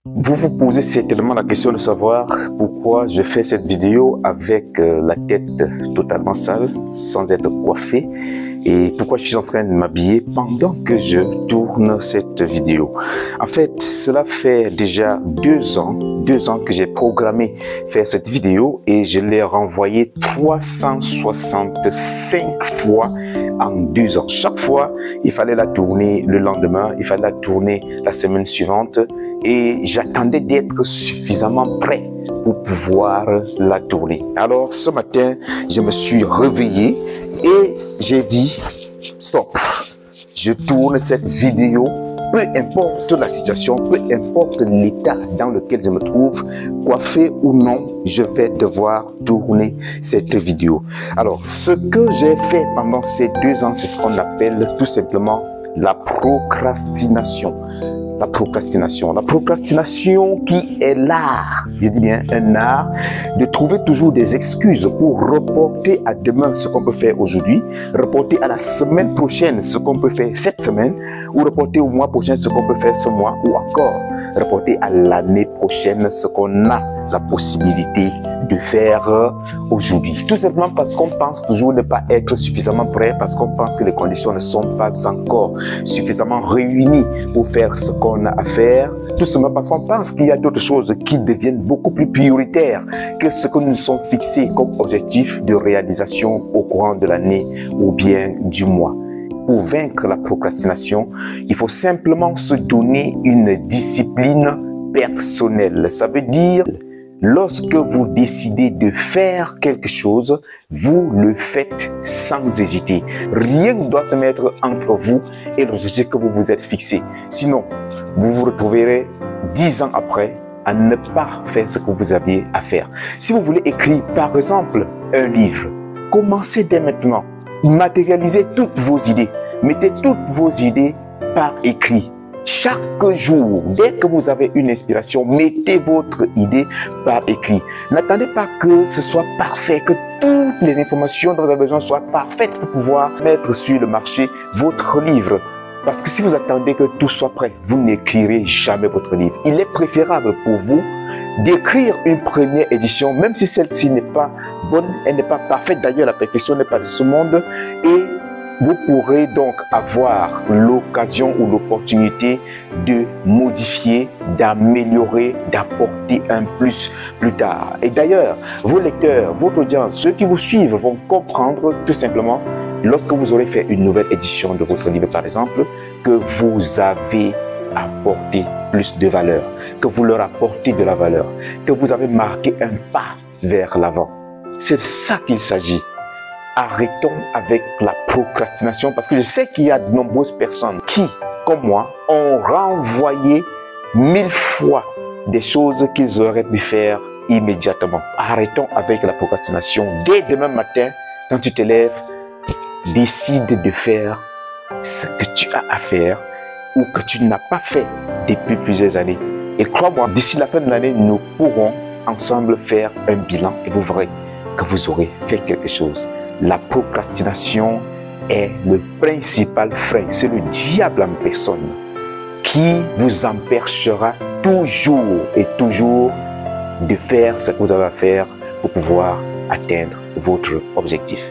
Vous vous posez certainement la question de savoir pourquoi je fais cette vidéo avec la tête totalement sale, sans être coiffé, et pourquoi je suis en train de m'habiller pendant que je tourne cette vidéo. En fait, cela fait déjà 2 ans que j'ai programmé faire cette vidéo et je l'ai renvoyée 365 fois en 2 ans. Chaque fois, il fallait la tourner le lendemain, il fallait la tourner la semaine suivante et j'attendais d'être suffisamment prêt pour pouvoir la tourner. Alors ce matin, je me suis réveillé et j'ai dit stop, je tourne cette vidéo. Peu importe la situation, peu importe l'état dans lequel je me trouve, coiffé ou non, je vais devoir tourner cette vidéo. Alors, ce que j'ai fait pendant ces 2 ans, c'est ce qu'on appelle tout simplement la procrastination. La procrastination qui est l'art, je dis bien un art, de trouver toujours des excuses pour reporter à demain ce qu'on peut faire aujourd'hui, reporter à la semaine prochaine ce qu'on peut faire cette semaine, ou reporter au mois prochain ce qu'on peut faire ce mois, ou encore reporter à l'année prochaine ce qu'on a la possibilité de faire aujourd'hui. Tout simplement parce qu'on pense toujours ne pas être suffisamment prêt, parce qu'on pense que les conditions ne sont pas encore suffisamment réunies pour faire ce qu'on a à faire. Tout simplement parce qu'on pense qu'il y a d'autres choses qui deviennent beaucoup plus prioritaires que ce que nous nous sommes fixés comme objectif de réalisation au courant de l'année ou bien du mois. Pour vaincre la procrastination, il faut simplement se donner une discipline personnelle. Ça veut dire, lorsque vous décidez de faire quelque chose, vous le faites sans hésiter. Rien ne doit se mettre entre vous et l'objectif que vous vous êtes fixé. Sinon, vous vous retrouverez 10 ans après à ne pas faire ce que vous aviez à faire. Si vous voulez écrire, par exemple, un livre, commencez dès maintenant. Matérialisez toutes vos idées. Mettez toutes vos idées par écrit. Chaque jour, dès que vous avez une inspiration, mettez votre idée par écrit. N'attendez pas que ce soit parfait, que toutes les informations dont vous avez besoin soient parfaites pour pouvoir mettre sur le marché votre livre. Parce que si vous attendez que tout soit prêt, vous n'écrirez jamais votre livre. Il est préférable pour vous d'écrire une première édition, même si celle-ci n'est pas bonne, elle n'est pas parfaite. D'ailleurs, la perfection n'est pas de ce monde. Et vous pourrez donc avoir l'occasion ou l'opportunité de modifier, d'améliorer, d'apporter un plus tard. Et d'ailleurs, vos lecteurs, votre audience, ceux qui vous suivent vont comprendre tout simplement, lorsque vous aurez fait une nouvelle édition de votre livre par exemple, que vous avez apporté plus de valeur, que vous leur apportez de la valeur, que vous avez marqué un pas vers l'avant. C'est de ça qu'il s'agit. Arrêtons avec la procrastination parce que je sais qu'il y a de nombreuses personnes qui, comme moi, ont renvoyé 1000 fois des choses qu'ils auraient pu faire immédiatement. Arrêtons avec la procrastination. Dès demain matin, quand tu te lèves, décide de faire ce que tu as à faire ou que tu n'as pas fait depuis plusieurs années. Et crois-moi, d'ici la fin de l'année, nous pourrons ensemble faire un bilan et vous verrez que vous aurez fait quelque chose. La procrastination est le principal frein. C'est le diable en personne qui vous empêchera toujours et toujours de faire ce que vous avez à faire pour pouvoir atteindre votre objectif.